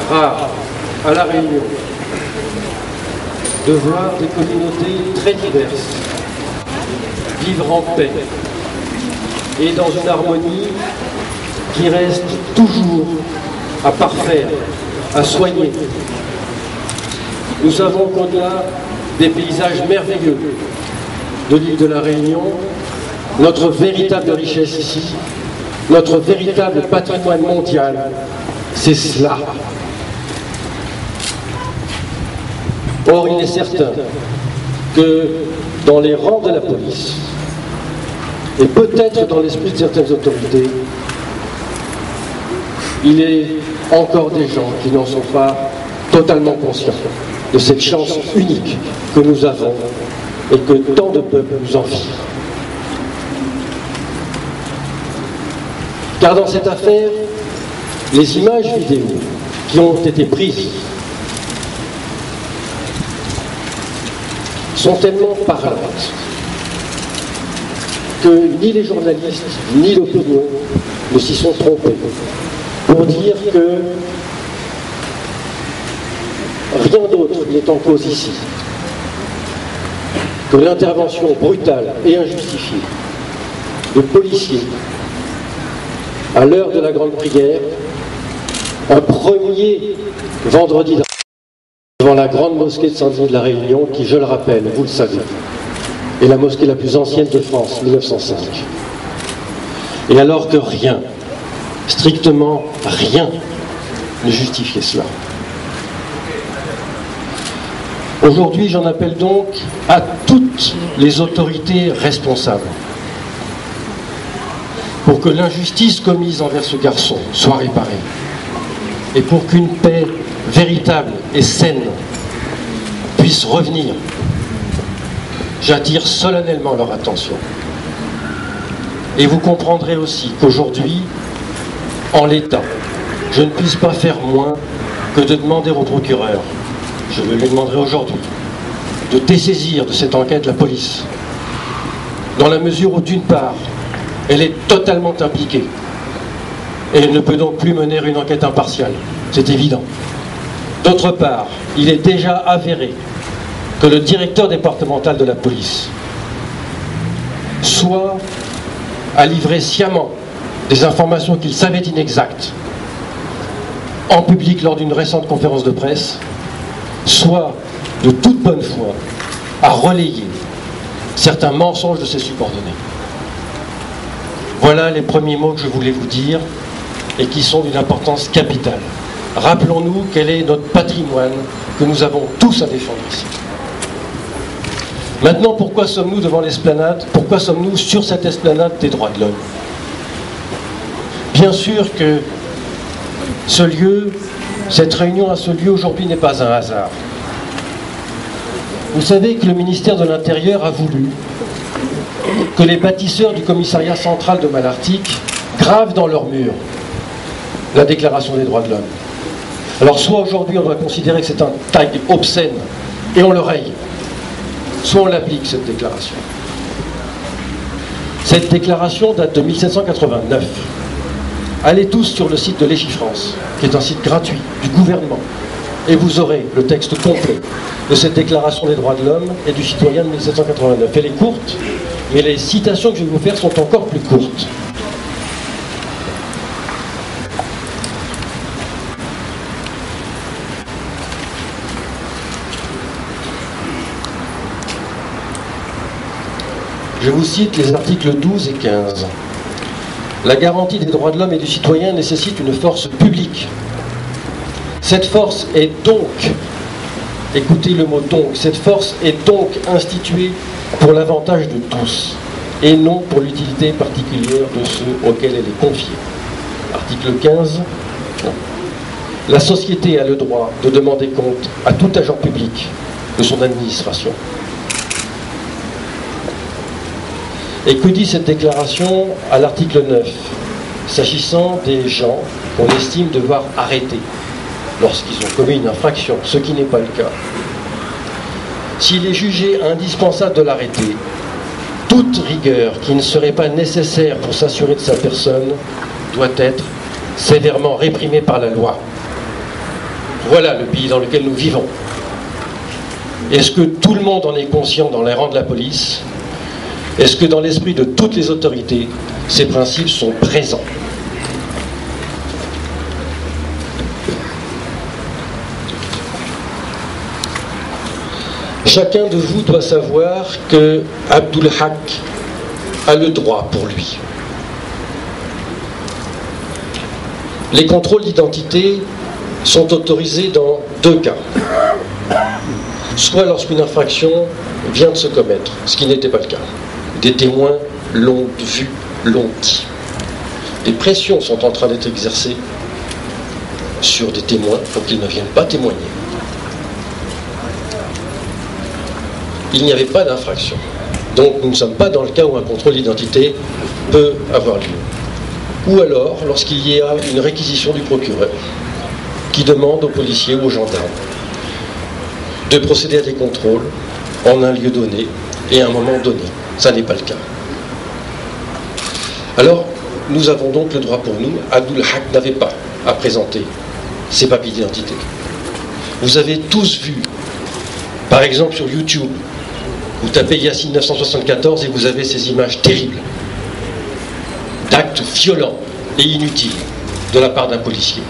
rare à La Réunion de voir des communautés très diverses vivre en paix et dans une harmonie qui reste toujours à parfaire, à soigner. Nous savons qu'au-delà des paysages merveilleux de l'île de la Réunion, notre véritable richesse ici, notre véritable patrimoine mondial, c'est cela. Or, il est certain que dans les rangs de la police, et peut-être dans l'esprit de certaines autorités, il est encore des gens qui n'en sont pas totalement conscients de cette chance unique que nous avons et que tant de peuples nous envient. Car dans cette affaire, les images vidéo qui ont été prises sont tellement parlantes que ni les journalistes ni l'opinion ne s'y sont trompés pour dire que rien d'autre n'est en cause ici que l'intervention brutale et injustifiée de policiers à l'heure de la grande prière, un premier vendredi devant la grande mosquée de Saint-Denis de la Réunion, qui, je le rappelle, vous le savez, est la mosquée la plus ancienne de France, 1905. Et alors que rien, strictement rien, ne justifiait cela. Aujourd'hui, j'en appelle donc à toutes les autorités responsables pour que l'injustice commise envers ce garçon soit réparée et pour qu'une paix véritable et saine puisse revenir. J'attire solennellement leur attention. Et vous comprendrez aussi qu'aujourd'hui, en l'état, je ne puisse pas faire moins que de demander au procureur, je le lui demanderai aujourd'hui, de dessaisir de cette enquête la police, dans la mesure où, d'une part, elle est totalement impliquée et elle ne peut donc plus mener une enquête impartiale, c'est évident. D'autre part, il est déjà avéré que le directeur départemental de la police soit a livré sciemment des informations qu'il savait inexactes en public lors d'une récente conférence de presse, soit de toute bonne foi à relayer certains mensonges de ses subordonnés. Voilà les premiers mots que je voulais vous dire et qui sont d'une importance capitale. Rappelons-nous quel est notre patrimoine que nous avons tous à défendre ici. Maintenant, pourquoi sommes-nous devant l'esplanade? Pourquoi sommes-nous sur cette esplanade des droits de l'homme? Bien sûr que ce lieu, cette réunion à ce lieu aujourd'hui n'est pas un hasard. Vous savez que le ministère de l'Intérieur a voulu que les bâtisseurs du commissariat central de Malartic gravent dans leurs murs la déclaration des droits de l'homme. Alors soit aujourd'hui on doit considérer que c'est un tag obscène et on le raye, soit on l'applique cette déclaration. Cette déclaration date de 1789. Allez tous sur le site de Légifrance, qui est un site gratuit du gouvernement, et vous aurez le texte complet de cette déclaration des droits de l'homme et du citoyen de 1789. Elle est courte, mais les citations que je vais vous faire sont encore plus courtes. Je vous cite les articles 12 et 15. La garantie des droits de l'homme et du citoyen nécessite une force publique. Cette force est donc, écoutez le mot donc, cette force est donc instituée pour l'avantage de tous et non pour l'utilité particulière de ceux auxquels elle est confiée. Article 15. La société a le droit de demander compte à tout agent public de son administration. Et que dit cette déclaration à l'article 9, s'agissant des gens qu'on estime devoir arrêter lorsqu'ils ont commis une infraction, ce qui n'est pas le cas. S'il est jugé indispensable de l'arrêter, toute rigueur qui ne serait pas nécessaire pour s'assurer de sa personne doit être sévèrement réprimée par la loi. Voilà le pays dans lequel nous vivons. Est-ce que tout le monde en est conscient dans les rangs de la police? Est-ce que dans l'esprit de toutes les autorités, ces principes sont présents? Chacun de vous doit savoir que Abdul Haq a le droit pour lui. Les contrôles d'identité sont autorisés dans deux cas. Soit lorsqu'une infraction vient de se commettre, ce qui n'était pas le cas. Des témoins l'ont vu, l'ont dit. Des pressions sont en train d'être exercées sur des témoins pour qu'ils ne viennent pas témoigner. Il n'y avait pas d'infraction. Donc nous ne sommes pas dans le cas où un contrôle d'identité peut avoir lieu. Ou alors lorsqu'il y a une réquisition du procureur qui demande aux policiers ou aux gendarmes de procéder à des contrôles en un lieu donné et à un moment donné. Ça n'est pas le cas. Alors nous avons donc le droit pour nous. Abdul Haq n'avait pas à présenter ses papiers d'identité. Vous avez tous vu, par exemple sur YouTube, vous tapez Yassine 974 et vous avez ces images terribles d'actes violents et inutiles de la part d'un policier.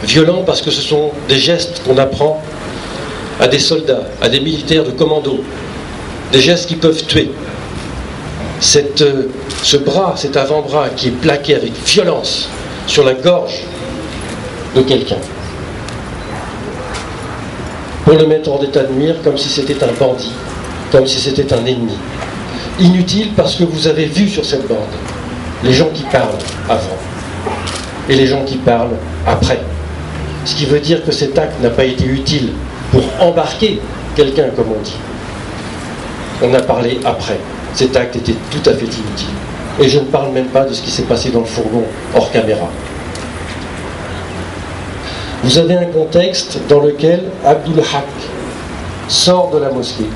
Violents parce que ce sont des gestes qu'on apprend à des soldats, à des militaires de commando, des gestes qui peuvent tuer. Ce bras, cet avant-bras qui est plaqué avec violence sur la gorge de quelqu'un pour le mettre hors d'état de nuire comme si c'était un bandit, comme si c'était un ennemi. Inutile parce que vous avez vu sur cette bande les gens qui parlent avant et les gens qui parlent après. Ce qui veut dire que cet acte n'a pas été utile pour embarquer quelqu'un, comme on dit. On a parlé après. Cet acte était tout à fait inutile. Et je ne parle même pas de ce qui s'est passé dans le fourgon hors caméra. Vous avez un contexte dans lequel Abdul Haq sort de la mosquée.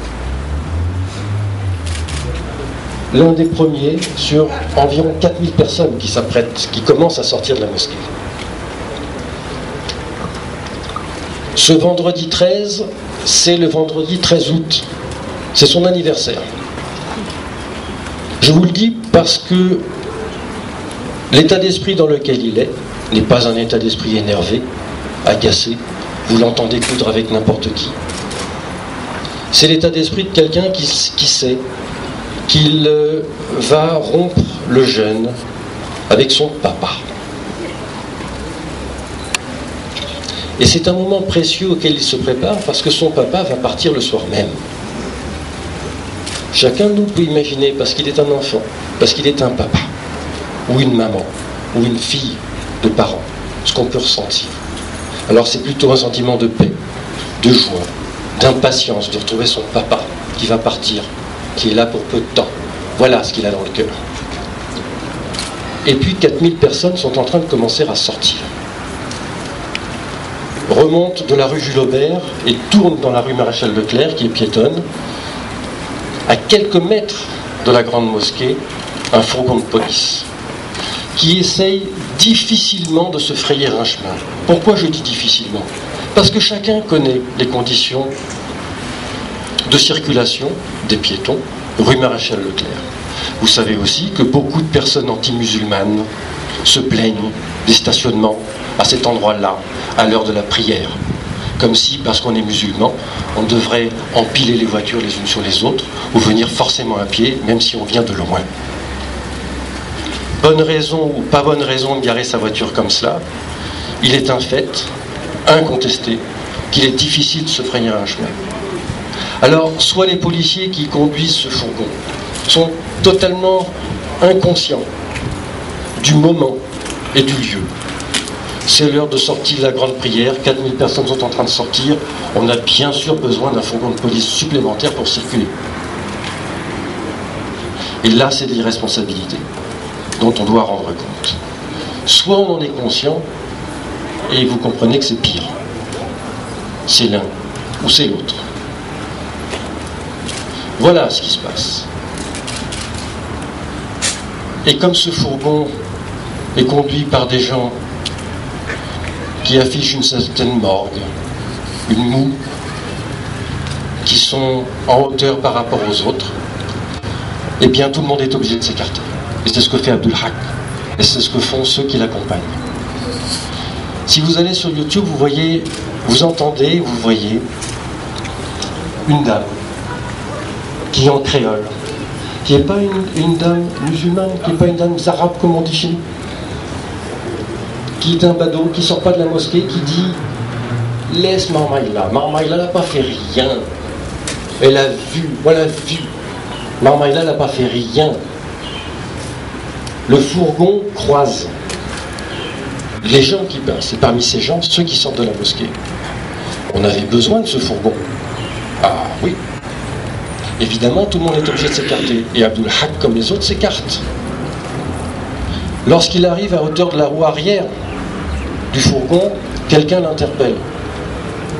L'un des premiers sur environ 4000 personnes qui commencent à sortir de la mosquée. Ce vendredi 13, c'est le vendredi 13 août. C'est son anniversaire. Je vous le dis parce que l'état d'esprit dans lequel il est n'est pas un état d'esprit énervé, agacé. Vous l'entendez coudre avec n'importe qui. C'est l'état d'esprit de quelqu'un qui sait qu'il va rompre le jeûne avec son papa. Et c'est un moment précieux auquel il se prépare parce que son papa va partir le soir même. Chacun de nous peut imaginer, parce qu'il est un enfant, parce qu'il est un papa, ou une maman, ou une fille de parents, ce qu'on peut ressentir. Alors c'est plutôt un sentiment de paix, de joie, d'impatience de retrouver son papa qui va partir, qui est là pour peu de temps. Voilà ce qu'il a dans le cœur. Et puis 4000 personnes sont en train de commencer à sortir. Remontent de la rue Jules Aubert et tournent dans la rue Maréchal Leclerc, qui est piétonne. À quelques mètres de la grande mosquée, un fourgon de police qui essaye difficilement de se frayer un chemin. Pourquoi je dis difficilement? Parce que chacun connaît les conditions de circulation des piétons, rue Maréchal Leclerc. Vous savez aussi que beaucoup de personnes anti-musulmanes se plaignent des stationnements à cet endroit-là, à l'heure de la prière. Comme si, parce qu'on est musulman, on devrait empiler les voitures les unes sur les autres, ou venir forcément à pied, même si on vient de loin. Bonne raison ou pas bonne raison de garer sa voiture comme cela, il est un fait, incontesté, qu'il est difficile de se frayer un chemin. Alors, soit les policiers qui conduisent ce fourgon sont totalement inconscients du moment et du lieu. C'est l'heure de sortie de la grande prière, 4000 personnes sont en train de sortir, on a bien sûr besoin d'un fourgon de police supplémentaire pour circuler. Et là, c'est des responsabilités dont on doit rendre compte. Soit on en est conscient, et vous comprenez que c'est pire. C'est l'un ou c'est l'autre. Voilà ce qui se passe. Et comme ce fourgon est conduit par des gens qui affichent une certaine morgue, une moue, qui sont en hauteur par rapport aux autres, eh bien tout le monde est obligé de s'écarter. Et c'est ce que fait Abdul Haq. Et c'est ce que font ceux qui l'accompagnent. Si vous allez sur YouTube, vous voyez, vous entendez, vous voyez une dame qui est en créole, qui n'est pas une dame musulmane, qui n'est pas une dame arabe comme on dit chez nous, qui est un badaud, qui ne sort pas de la mosquée, qui dit « Laisse Marmaïla, Marmaïla n'a pas fait rien. Elle a vu, voilà vu. Marmaïla n'a pas fait rien. » Le fourgon croise. Les gens qui passent, et parmi ces gens, ceux qui sortent de la mosquée. On avait besoin de ce fourgon. Ah oui. Évidemment, tout le monde est obligé de s'écarter. Et Abdul Haq, comme les autres, s'écarte. Lorsqu'il arrive à hauteur de la roue arrière du fourgon, quelqu'un l'interpelle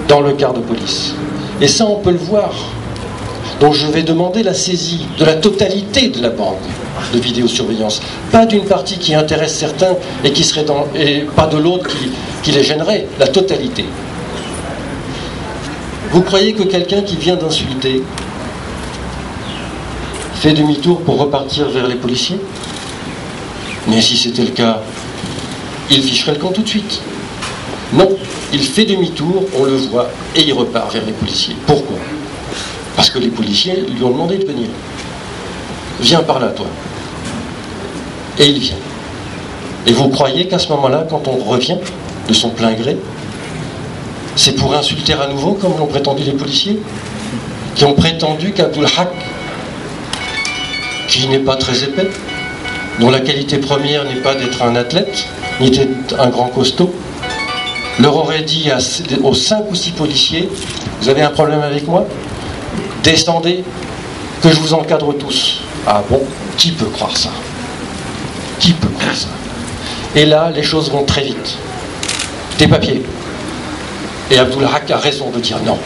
dans le quart de police. Et ça, on peut le voir. Donc je vais demander la saisie de la totalité de la bande de vidéosurveillance. Pas d'une partie qui intéresse certains et qui serait dans, et pas de l'autre qui les gênerait. La totalité. Vous croyez que quelqu'un qui vient d'insulter fait demi-tour pour repartir vers les policiers? Mais si c'était le cas, il ficherait le camp tout de suite. Non, il fait demi-tour, on le voit, et il repart vers les policiers. Pourquoi? Parce que les policiers lui ont demandé de venir. Viens par là, toi. Et il vient. Et vous croyez qu'à ce moment-là, quand on revient de son plein gré, c'est pour insulter à nouveau, comme l'ont prétendu les policiers, qui ont prétendu qu'Abdul Haq, qui n'est pas très épais, dont la qualité première n'est pas d'être un athlète, ni d'être un grand costaud, leur aurait dit aux 5 ou 6 policiers, vous avez un problème avec moi? Descendez, que je vous encadre tous. Ah bon, qui peut croire ça? Qui peut croire ça? Et là, les choses vont très vite. Des papiers. Et Abdul Haq a raison de dire non.